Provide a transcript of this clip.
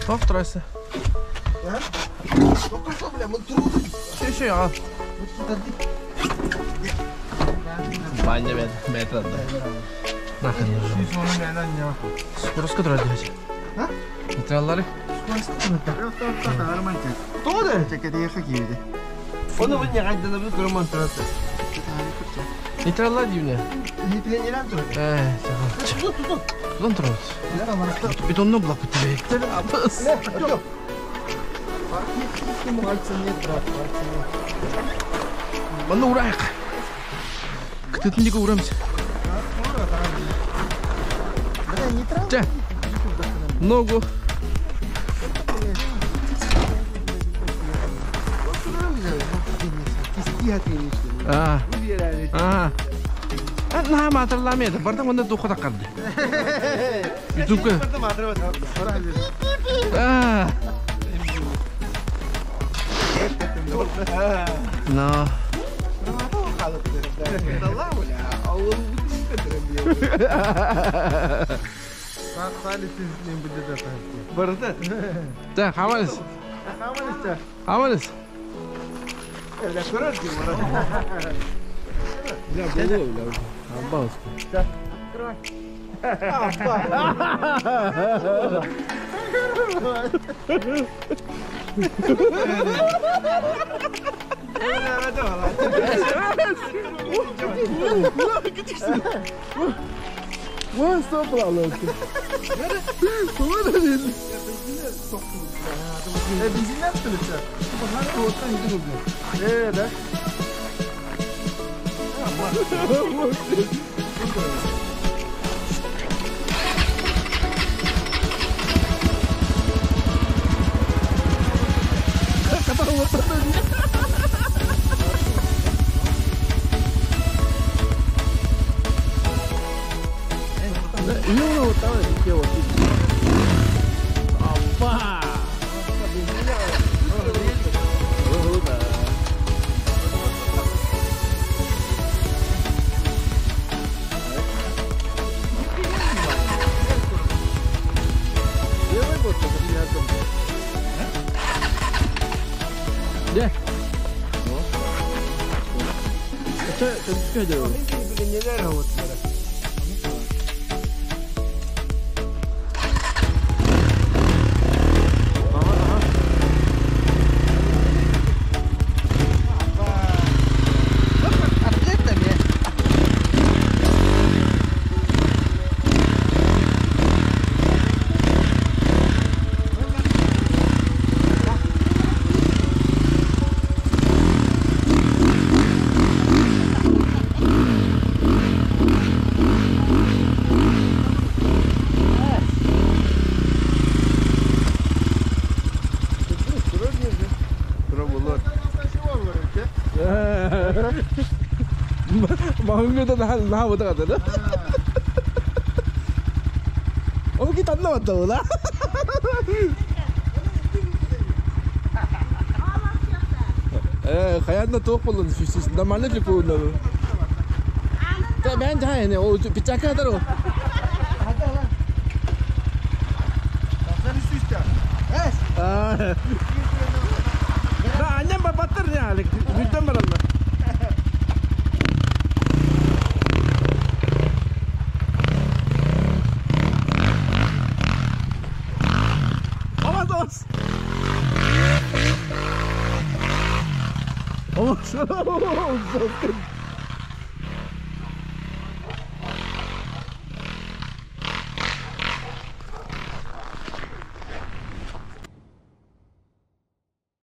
Тоқ тұрайсы. Тоқтаса білем, мұн тұру да. Шешей аға. Баня бәйтірді. Нақын ежі. Сүйсінің әнен не бақы. Скоросқа тұрады ежі. Нейтраллары? Тоғыды? Чекеде еқі кейді. Оны бұл не қайданы бұл күрімін тұрады. Нейтраллар дейміне? Нейтраллар нелен тұрады? Тұдан тұрады. Бетонны бұлақ бұтты бейіктер. Абыз. Оны ұрайық. Күтетіндегі ұрамыз. Жа. Ногу. Наға матырламайды. Бардың онда доқыда қалды. Ютубқа. No. Да, хамалис. Хамалис. Wah, stop lah lo. Kemana ini? Bensinler tutuyor. Bunlar doğrudan gidiyor. Dah. Ini lo tahu ni kau tu. Apa? Deh. Cek je. Begini dah rawat. Mahmud'da daha havada kadar. Ama kita anlamadı ola. Hayatında tavuk buldun şu normalde bir buldun. Ben daha yani o bıçak kadar o. Annem babatır ne halik? Büyükten var Allah. Oh,